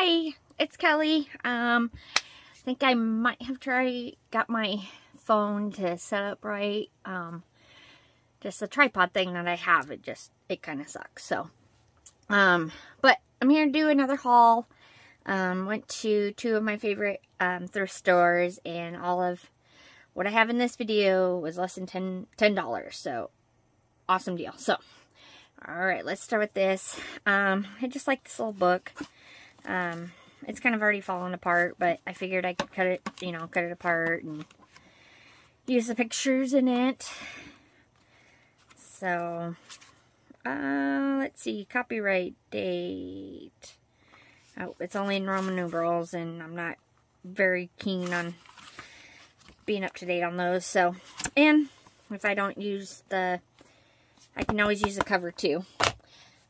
Hi, it's Kelly. I think I might have got my phone to set up right. Just the tripod thing that I have, it kind of sucks. So, but I'm here to do another haul. Went to two of my favorite thrift stores, and all of what I have in this video was less than $10. So, awesome deal. So, alright, let's start with this. I just like this little book. It's kind of already fallen apart, but I figured I could cut it apart and use the pictures in it. So, let's see, copyright date. Oh, it's only in Roman numerals, and I'm not very keen on being up to date on those. So, and if I don't use I can always use the cover too.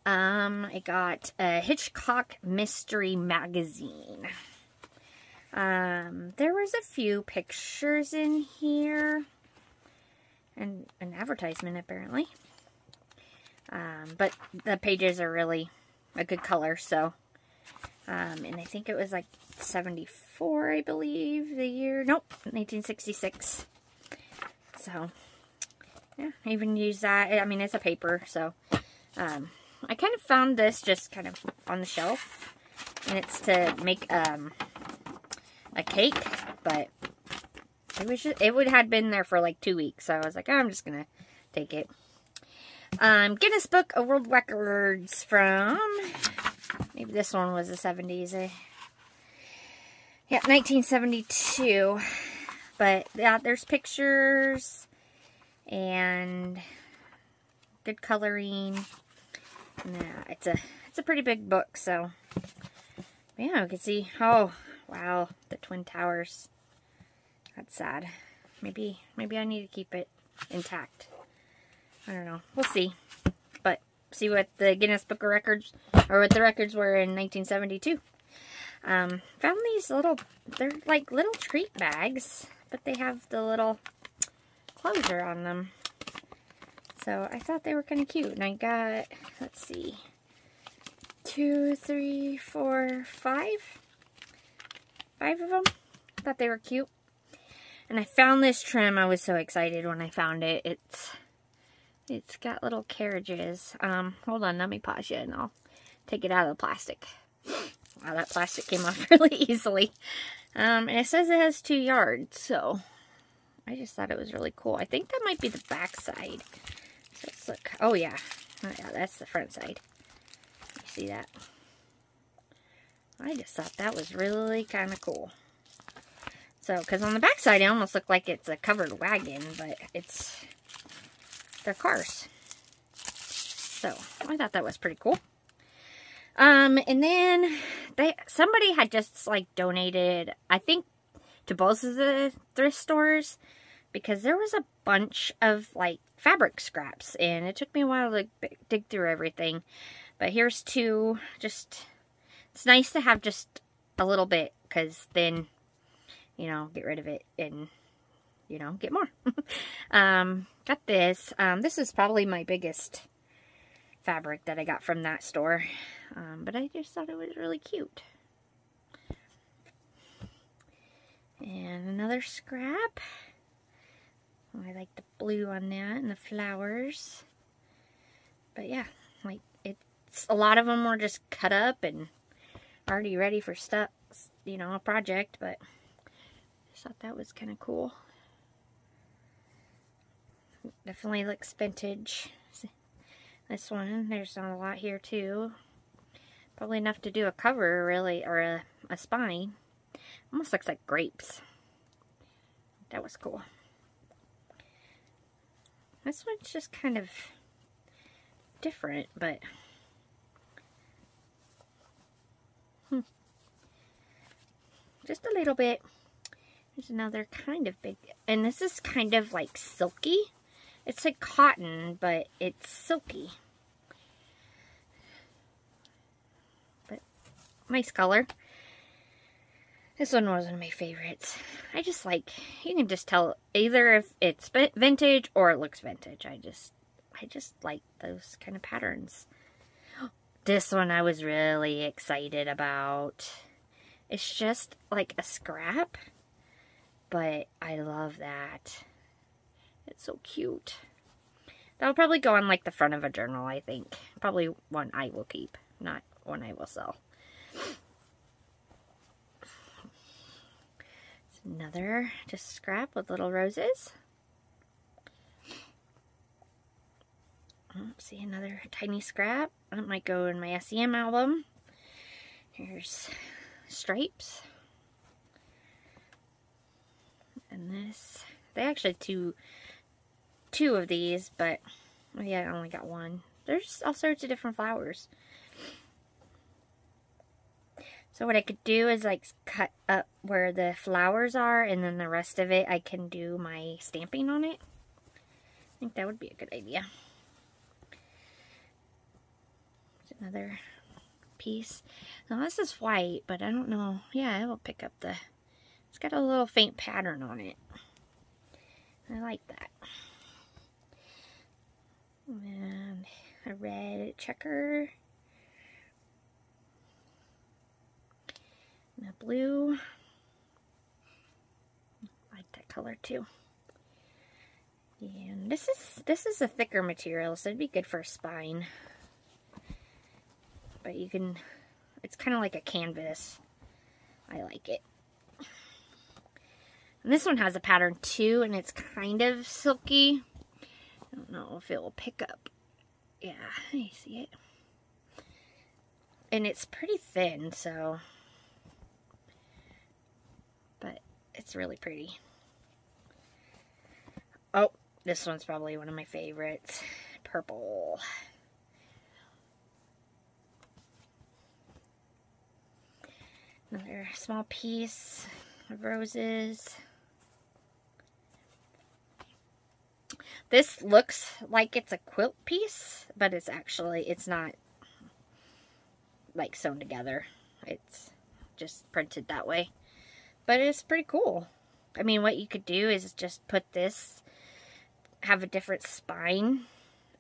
I got a Hitchcock Mystery Magazine. There was a few pictures in here. And an advertisement, apparently. But the pages are really a good color, so. And I think it was like 74, I believe, the year. Nope, 1966. So, yeah, I even use that. I mean, it's a paper, so. I kind of found this just kind of on the shelf, and it's to make a cake, but it had been there for like 2 weeks, so I was like, oh, I'm just gonna take it. Guinness Book of World Records from, maybe this one was the 70s. Yeah, 1972. But yeah, there's pictures and good coloring. Yeah, it's a pretty big book, so yeah, we can see. Oh, wow, the Twin Towers. That's sad. Maybe I need to keep it intact. I don't know. We'll see. But see what the Guinness Book of Records, or what the records were in 1972. Found these they're like little treat bags, but they have the little closure on them. So I thought they were kind of cute, and I got, let's see, 2, 3, 4, 5 of them. Thought they were cute. And I found this trim. I was so excited when I found it. It's got little carriages. Hold on, let me pause you, and I'll take it out of the plastic. Wow, that plastic came off really easily. And it says it has 2 yards, so I just thought it was really cool. I think that might be the back side. Let's look. Oh, yeah. Oh, yeah, that's the front side. You see that? I just thought that was really kind of cool. So, because on the back side, it almost looked like it's a covered wagon, but they're cars. So, I thought that was pretty cool. And then somebody had just like donated, I think, to both of the thrift stores, because there was a bunch of like fabric scraps, and it took me a while to dig through everything. But here's 2. Just, it's nice to have just a little bit, because then, get rid of it and, get more. Got this. This is probably my biggest fabric that I got from that store. But I just thought it was really cute. And another scrap. I like the blue on that and the flowers. But yeah, like a lot of them were just cut up and already ready for stuff, a project, but I just thought that was kind of cool. Definitely looks vintage. This one, there's not a lot here too. Probably enough to do a cover, really, or a spine. Almost looks like grapes. That was cool. This one's just kind of different, but just a little bit. There's another kind of big, and this is kind of like silky. It's like cotton, but it's silky. But nice color. This one was one of my favorites. I just like, you can just tell either if it's vintage or it looks vintage. I just like those kind of patterns. This one I was really excited about. It's just like a scrap, but I love that. It's so cute. That would probably go on like the front of a journal, I think. Probably one I will keep, not one I will sell. It's another just scrap with little roses. Oh, see, another tiny scrap. That might go in my SEM album. Here's stripes. And this, they actually two of these, but yeah, I only got one. There's all sorts of different flowers. So what I could do is like cut up where the flowers are, and then the rest of it I can do my stamping on it. I think that would be a good idea. There's another piece. Now this is white, but I don't know. Yeah, it will pick up the, it's got a little faint pattern on it. I like that. And a red checker. And a blue. I like that color too. And this is a thicker material, so it'd be good for a spine. But you can, it's kind of like a canvas. I like it. And this one has a pattern too, and it's kind of silky. I don't know if it will pick up. Yeah, you see it. And it's pretty thin, so. But it's really pretty. Oh, this one's probably one of my favorites. Purple. Another small piece of roses. This looks like it's a quilt piece, but it's actually, it's not like sewn together. It's just printed that way. But it's pretty cool. I mean, what you could do is just put this, have a different spine,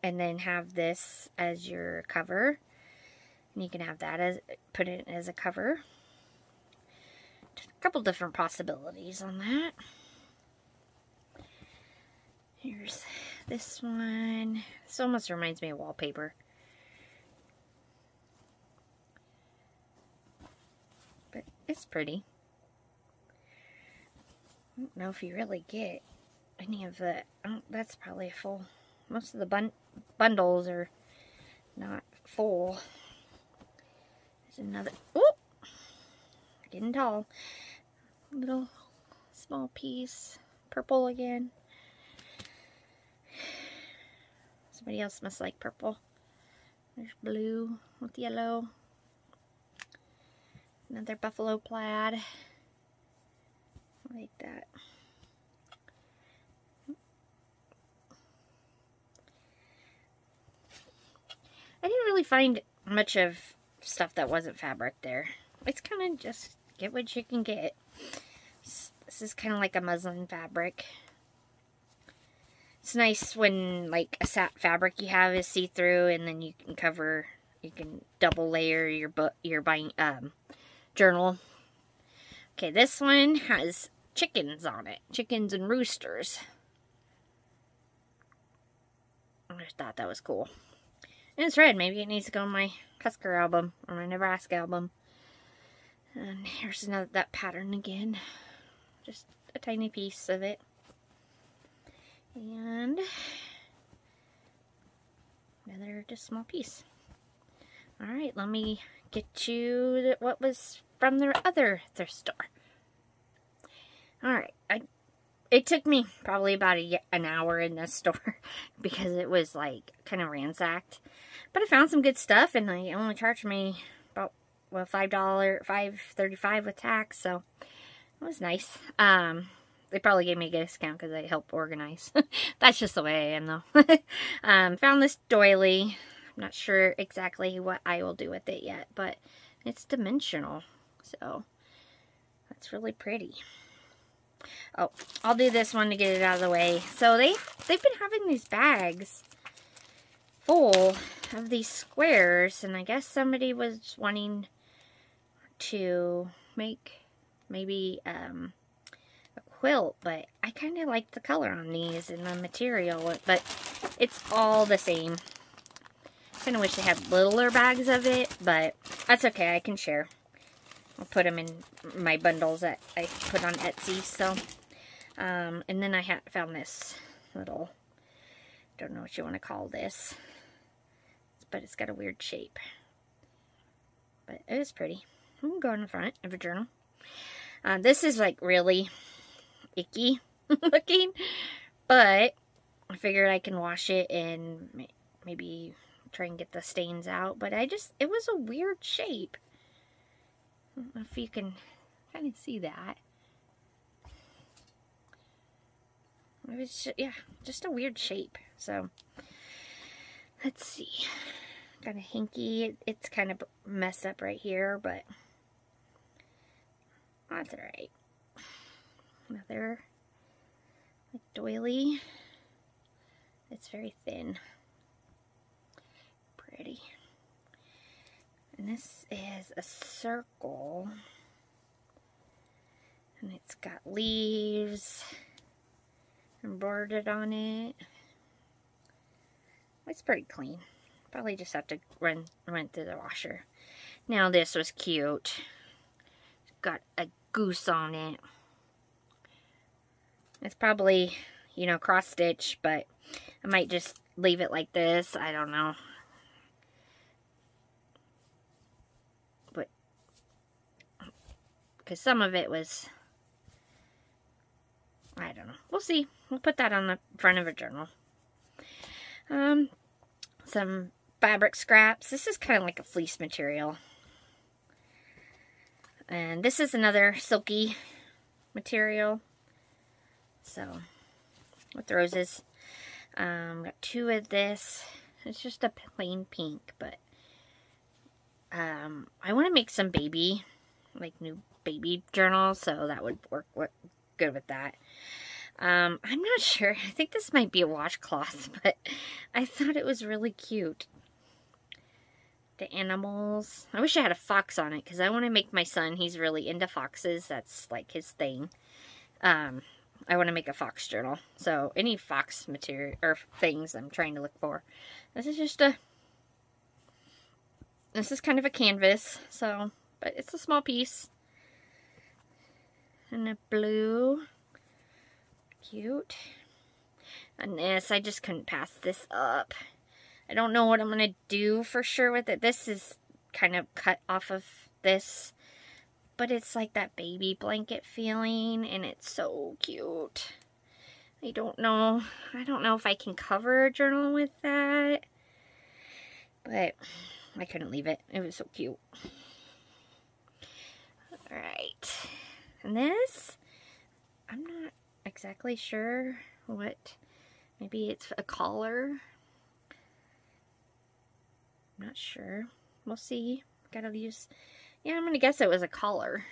and then have this as your cover. And you can have that as, put it as a cover. Just a couple different possibilities on that. Here's this one. This almost reminds me of wallpaper. But it's pretty. I don't know if you really get any of the, that's probably full. Most of the bundles are not full. There's another, oh, getting tall. Little small piece, purple again. Somebody else must like purple. There's blue with yellow. Another buffalo plaid. I like that. I didn't really find much of stuff that wasn't fabric there. It's kind of just get what you can get. This is kind of like a muslin fabric. It's nice when like a fabric you have is see-through, and then you can cover, you can double layer your buying journal. Okay, this one has chickens on it. Chickens and roosters. I just thought that was cool. And it's red. Maybe it needs to go on my Husker album or my Nebraska album. And here's another, that pattern again. Just a tiny piece of it. And another just small piece. Alright, let me get you what was from the other thrift store. Alright, it took me probably about an hour in this store because it was like kind of ransacked. But I found some good stuff, and they only charged me about, well, $5.35 with tax, so it was nice. They probably gave me a discount because they help organize. That's just the way I am, though. Found this doily. I'm not sure exactly what I will do with it yet, but it's dimensional, so that's really pretty. Oh, I'll do this one to get it out of the way. So they've been having these bags full of these squares, and I guess somebody was wanting to make maybe a quilt, but I kind of like the color on these and the material, but it's all the same. Kind of wish they had littler bags of it, but that's okay. I can share. I'll put them in my bundles that I put on Etsy. So, and then I found this little, don't know what you want to call this, but it's got a weird shape. But it is pretty. I'm going to go in the front of a journal. This is like really icky looking, but I figured I can wash it and maybe try and get the stains out. But it was a weird shape. I don't know if you can kind of see that. It was, yeah, just a weird shape. So, let's see. Kind of hinky. It's kind of messed up right here, but that's alright. Another like doily. It's very thin. Pretty. And this is a circle. And it's got leaves embroidered on it. It's pretty clean. Probably just have to run through the washer. Now this was cute. It's got a goose on it. It's probably, you know, cross stitch, but I might just leave it like this. I don't know. But because some of it was, I don't know. We'll see. We'll put that on the front of a journal. Some fabric scraps. This is kind of like a fleece material. And this is another silky material. So, with roses. Got two of this. It's just a plain pink, but I want to make some baby, like new baby journals, so that would work good with that. I'm not sure. I think this might be a washcloth, but I thought it was really cute. The animals. I wish I had a fox on it, because I want to make my son, he's really into foxes. That's like his thing. I want to make a fox journal. So any fox material or things I'm trying to look for. This is kind of a canvas, so, but it's a small piece. And a blue. Cute. And this, I just couldn't pass this up. I don't know what I'm going to do for sure with it. This is kind of cut off of this, but it's like that baby blanket feeling, and it's so cute. I don't know if I can cover a journal with that, but I couldn't leave it. It was so cute. Alright. And this, I'm not exactly sure what, maybe it's a collar. I'm not sure. We'll see. Gotta use, yeah, I'm gonna guess it was a collar.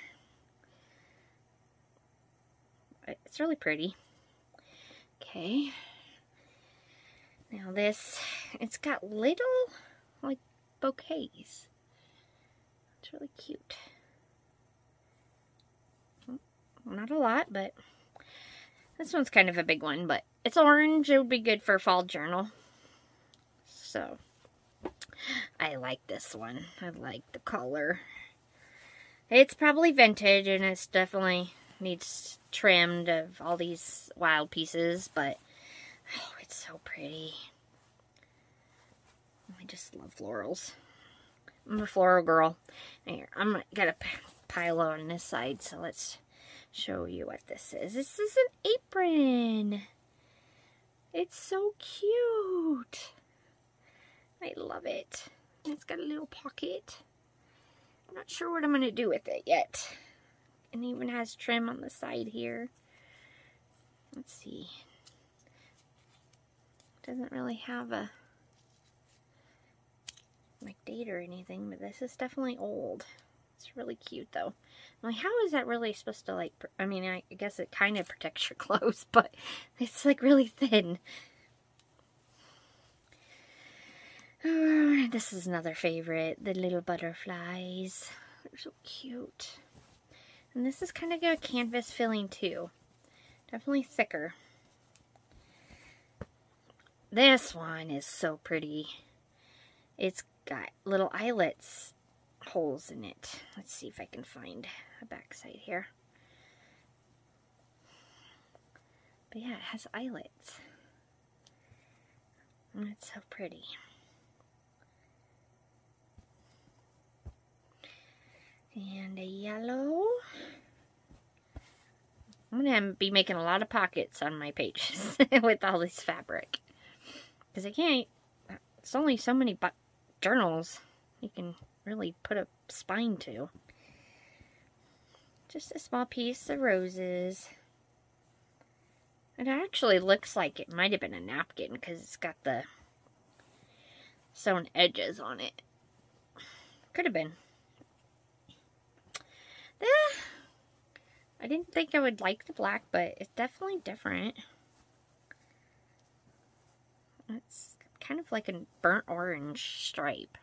It's really pretty. Okay. Now this, it's got little, like, bouquets. It's really cute. Not a lot, but this one's kind of a big one, but it's orange. It would be good for a fall journal. So, I like this one. I like the color. It's probably vintage, and it's definitely needs trimmed of all these wild pieces, but oh, it's so pretty. I just love florals. I'm a floral girl. Here, I'm got a pile on this side, so let's show you what this is. This is an apron. It's so cute. I love it. It's got a little pocket. I'm not sure what I'm going to do with it yet. And it even has trim on the side here. Let's see. Doesn't really have a like date or anything, but this is definitely old. It's really cute though. I'm like, how is that really supposed to, like, I mean, I guess it kind of protects your clothes, but it's like really thin. Oh, this is another favorite, the little butterflies. They're so cute. And this is kind of a canvas feeling too. Definitely thicker. This one is so pretty. It's got little eyelets, holes in it. Let's see if I can find a backside here. But yeah, it has eyelets. And it's so pretty. And a yellow. I'm going to be making a lot of pockets on my pages with all this fabric. Because I can't, it's only so many journals you can really put a spine to. Just a small piece of roses. It actually looks like it might have been a napkin because it's got the sewn edges on it. Could have been. I didn't think I would like the black, but it's definitely different. It's kind of like a burnt orange stripe.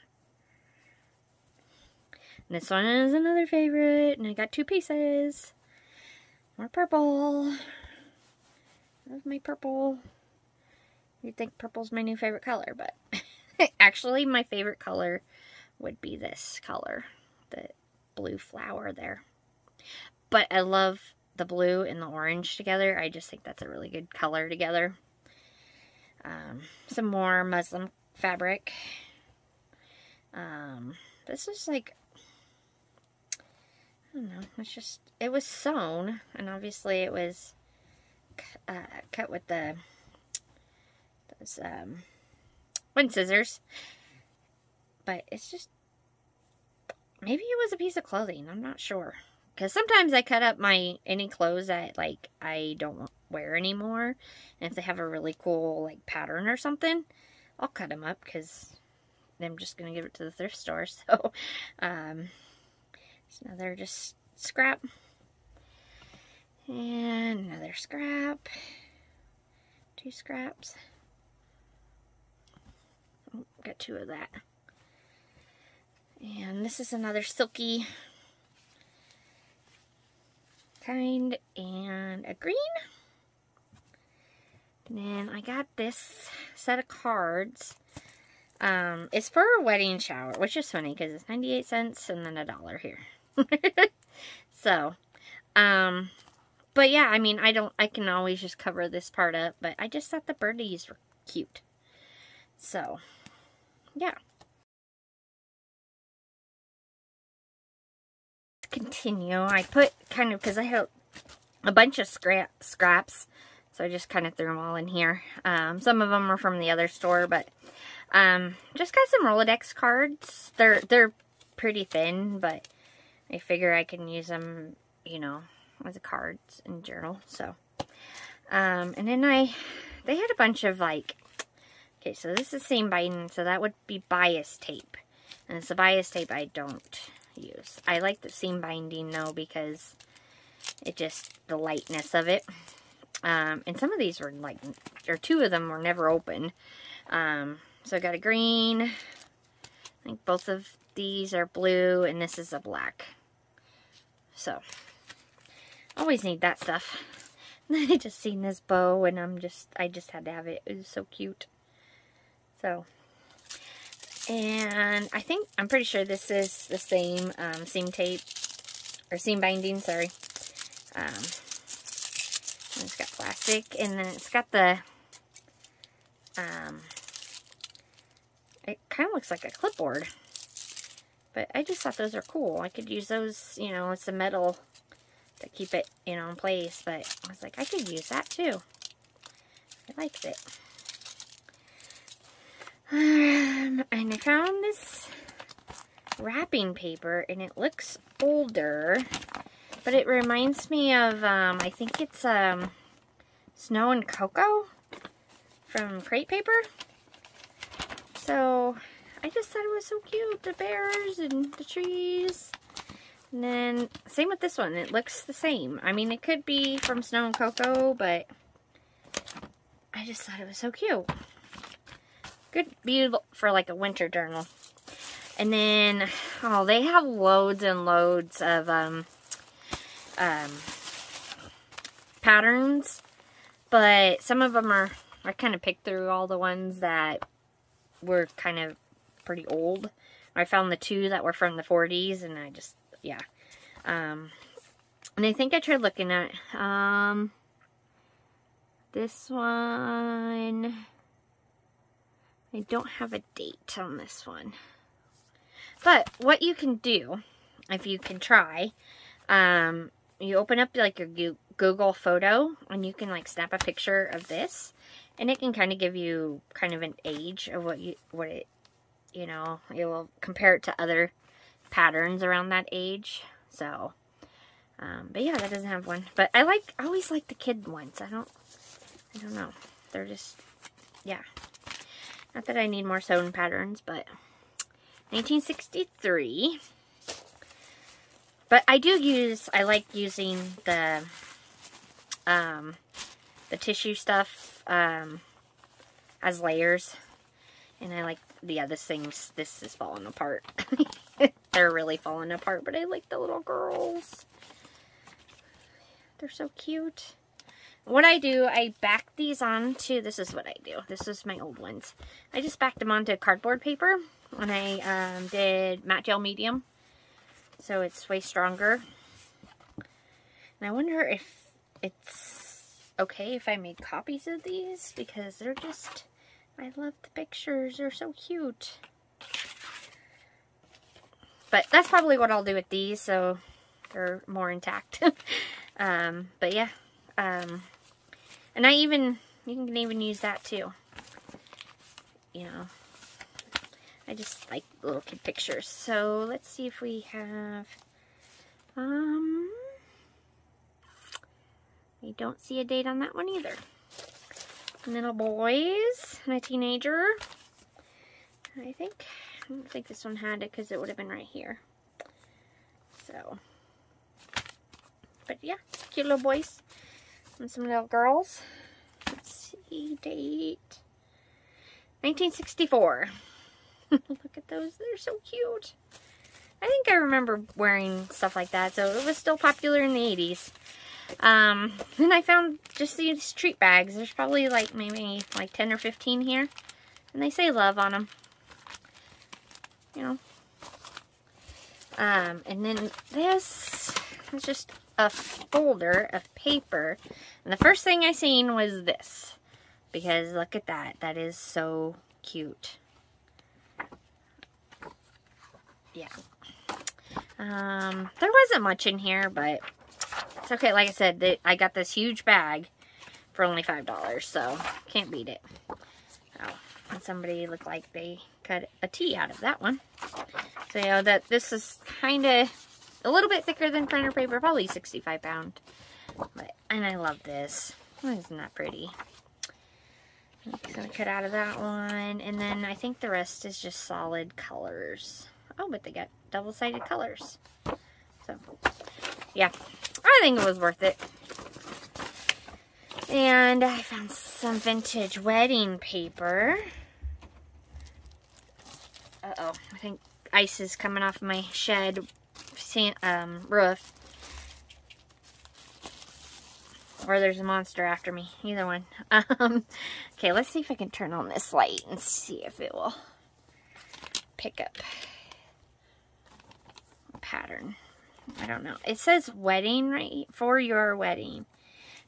And this one is another favorite, and I got 2 pieces. More purple. There's my purple. You'd think purple's my new favorite color, but actually my favorite color would be this color, the blue flower there. But I love the blue and the orange together. I just think that's a really good color together. Some more muslin fabric. This is like, I don't know, it's just, it was sewn, and obviously it was cut with those wind scissors. But it's just, maybe it was a piece of clothing, I'm not sure. Because sometimes I cut up any clothes that, like, I don't wear anymore. And if they have a really cool, like, pattern or something, I'll cut them up because I'm just going to give it to the thrift store. So, it's another just scrap. And another scrap. 2 scraps. Oh, got 2 of that. And this is another silky kind, and a green. And then I got this set of cards. It's for a wedding shower, which is funny because it's 98 cents and then $1 here. So, but yeah, I mean, I can always just cover this part up, but I just thought the birdies were cute. So, yeah. Continue. I put kind of, because I have a bunch of scraps, so I just kind of threw them all in here. Some of them are from the other store, but just got some Rolodex cards. They're pretty thin, but I figure I can use them, you know, as a cards and journal. So, and then they had a bunch of, like, okay, so this is seam binding, so that would be bias tape, and it's the bias tape I don't use. I like the seam binding though because it just, the lightness of it. And some of these were like, or 2 of them were never opened. So I got a green. I think both of these are blue, and this is a black. So always need that stuff. And then I just seen this bow, and I just had to have it. It was so cute. So. And I'm pretty sure this is the same seam tape, or seam binding, sorry. It's got plastic, and then it's got the, it kind of looks like a clipboard. But I just thought those are cool. I could use those, you know, it's a metal to keep it, you know, in place. But I was like, I could use that too. I liked it. And I found this wrapping paper, and it looks older, but it reminds me of, I think it's Snow and Cocoa from Crate Paper. So I just thought it was so cute, the bears and the trees. And then same with this one, it looks the same. I mean, it could be from Snow and Cocoa, but I just thought it was so cute. Good, beautiful for like a winter journal. And then, oh, they have loads and loads of patterns, but some of them I kind of picked through all the ones that were kind of pretty old. I found the 2 that were from the 40s, and I just, yeah. And I think I tried looking at, this one. I don't have a date on this one. But what you can do, if you can try, you open up like your Google photo, and you can like snap a picture of this, and it can kind of give you kind of an age of it will compare it to other patterns around that age. So, but yeah, that doesn't have one. But I always like the kid ones. I don't know. They're just, yeah. Not that I need more sewn patterns, but 1963. But I like using the tissue stuff as layers. And I like the other things. This is falling apart. They're really falling apart, but I like the little girls. They're so cute. What I do, I back these onto, this is what I do. This is my old ones. I just backed them onto cardboard paper when I did matte gel medium. So it's way stronger. And I wonder if it's okay if I made copies of these, because they're just, I love the pictures. They're so cute. But that's probably what I'll do with these, so they're more intact. But yeah. And you can even use that too. You know, I just like little kid pictures. So let's see if we have, I don't see a date on that one either. Little boys and a teenager. I don't think this one had it because it would have been right here. So, but yeah, cute little boys and some little girls. Let's see, date 1964. Look at those, they're so cute. I think I remember wearing stuff like that, so it was still popular in the 80s. And I found just these treat bags. There's probably like maybe like 10 or 15 here. And they say love on them. You know. And then this is just a folder of paper. And the first thing I seen was this. Because look at that. That is so cute. Yeah. There wasn't much in here, but it's okay. Like I said, I got this huge bag for only $5, so can't beat it. Oh, and somebody looked like they cut a T out of that one. So, you know, that this is kind of a little bit thicker than printer paper, probably 65 pound. And I love this. Isn't that pretty? I'm just going to cut out of that one. And then I think the rest is just solid colors. Oh, but they got double-sided colors. So, yeah. I think it was worth it. And I found some vintage wedding paper. Uh-oh. I think ice is coming off my shed roof. Or there's a monster after me. Either one. Okay, let's see if I can turn on this light and see if it will pick up a pattern. I don't know. It says wedding right for your wedding,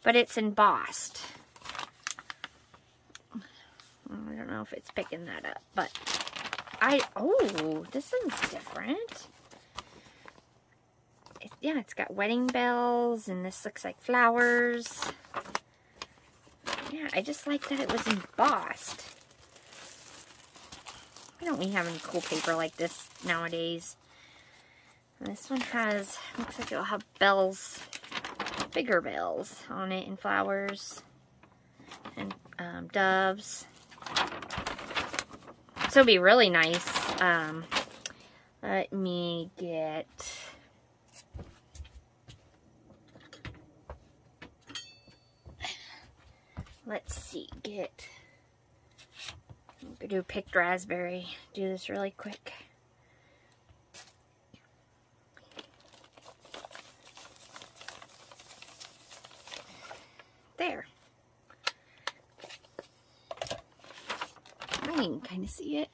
but it's embossed. I don't know if it's picking that up, but oh, this one's different. Yeah, it's got wedding bells, and this looks like flowers. Yeah, I just like that it was embossed. Why don't we have any cool paper like this nowadays? And this one has, looks like it'll have bells, bigger bells on it, and flowers, and doves. So it'd be really nice. Let me get... Let's see, I'm gonna do picked raspberry. Do this really quick. you can kind of see it.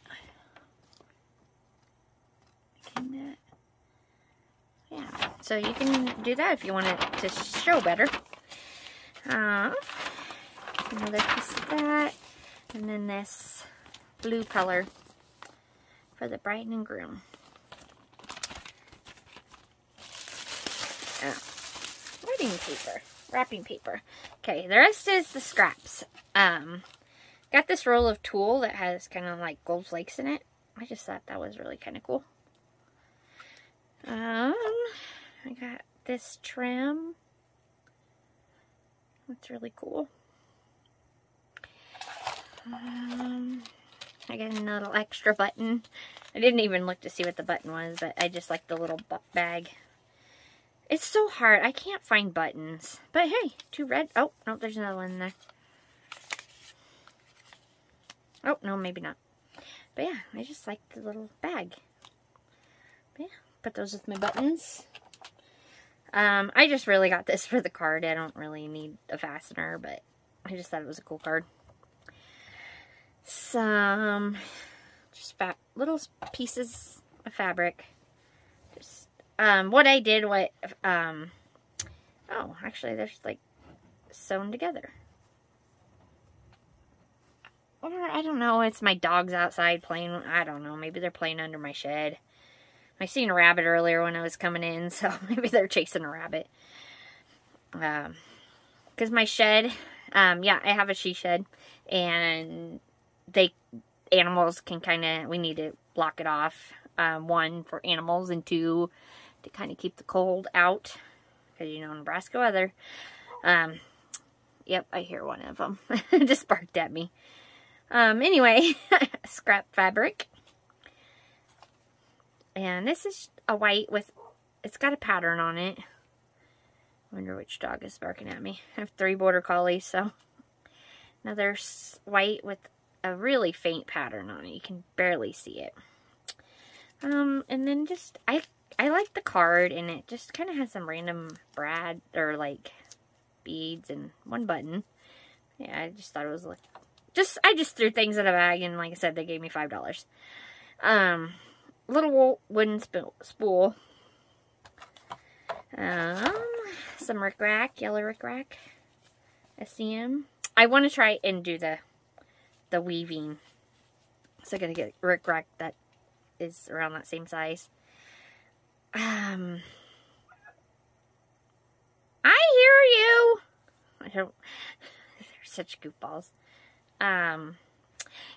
Yeah, so you can do that if you want it to show better. Another piece of that, and then this blue color for the bride and groom. Wrapping paper. Okay, the rest is the scraps. Got this roll of tulle that has kind of like gold flakes in it. I just thought that was really kind of cool. I got this trim. That's really cool. I got a little extra button. I didn't even look to see what the button was, but I just like the little bag. It's so hard. I can't find buttons. But hey, two red. Oh, no, there's another one in there. Oh, no, maybe not. But yeah, I just like the little bag. But yeah, put those with my buttons. I just really got this for the card. I don't really need a fastener, but I just thought it was a cool card. Some just little pieces of fabric. Just what I did, oh, actually, they're like sewn together. Or I don't know. It's my dogs outside playing. I don't know. Maybe they're playing under my shed. I seen a rabbit earlier when I was coming in, so maybe they're chasing a rabbit. Because my shed, yeah, I have a she shed, and animals can we need to block it off. One, for animals, and two, to kind of keep the cold out. Because, you know, Nebraska weather. Yep, I hear one of them. Just barked at me. Anyway, scrap fabric. And this is a white with, it's got a pattern on it. I wonder which dog is barking at me. I have 3 border collies, so. Another white with a really faint pattern on it. You can barely see it. And then just, I like the card, and it just kind of has some random brad, or like, beads and one button. Yeah, I just thought it was like, I just threw things in a bag, and like I said, they gave me $5. Little wooden spool. Some rickrack, yellow rickrack. SCM. I want to try and do the weaving. So I'm going to get rickrack that is around that same size. I hear you. They're such goofballs.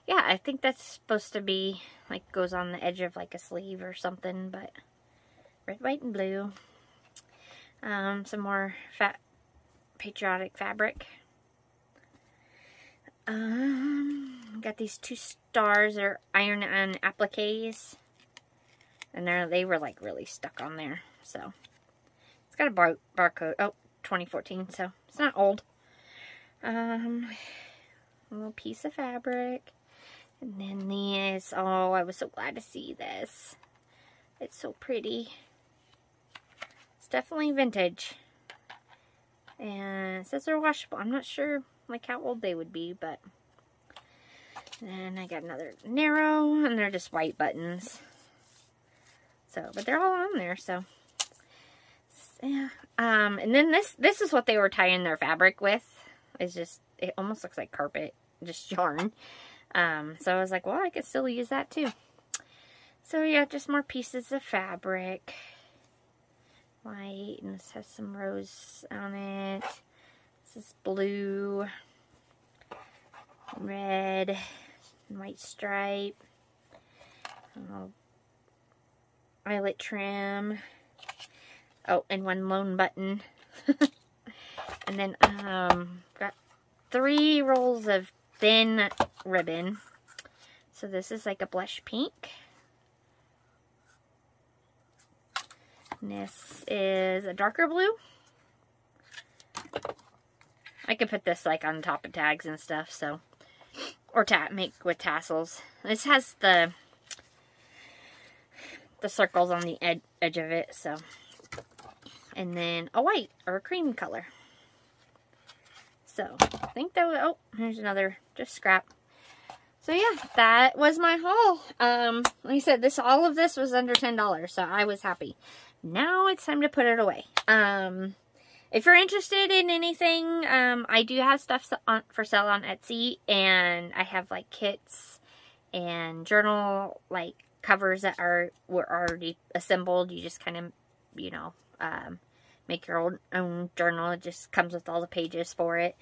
Yeah, I think that's supposed to be, like, goes on the edge of, like, a sleeve or something, but red, white, and blue. Some more patriotic fabric. Got these 2 stars, they're iron-on appliques, and they were, like, really stuck on there, so. It's got a barcode, oh, 2014, so it's not old. A little piece of fabric. And then these, oh, I was so glad to see this. It's so pretty. It's definitely vintage. And it says they're washable. I'm not sure, like, how old they would be, but. Then I got another narrow, and they're just white buttons. So, but they're all on there, so. Yeah. And then this is what they were tying their fabric with. It's just, it almost looks like carpet, just yarn. So I was like, well, I could still use that too. So yeah, just more pieces of fabric. White, and this has some rose on it. This is blue, red, and white stripe. Eyelet trim. Oh, and one lone button. And then, got 3 rolls of thin ribbon. So this is like a blush pink. And this is a darker blue. I could put this like on top of tags and stuff, so. Or make with tassels. This has the circles on the edge of it, so. And then a white or a cream color. So, I think that was, oh, here's another, just scrap. So yeah, that was my haul. Like I said, all of this was under $10, so I was happy. Now it's time to put it away. If you're interested in anything, I do have stuff for sale on Etsy, and I have like kits and journal like covers that were already assembled. You just kind of, you know, make your own journal. It just comes with all the pages for it.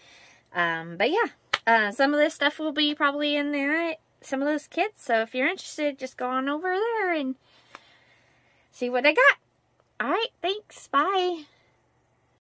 But yeah, some of this stuff will be probably in there, some of those kits. So if you're interested, just go on over there and see what I got. All right, thanks. Bye.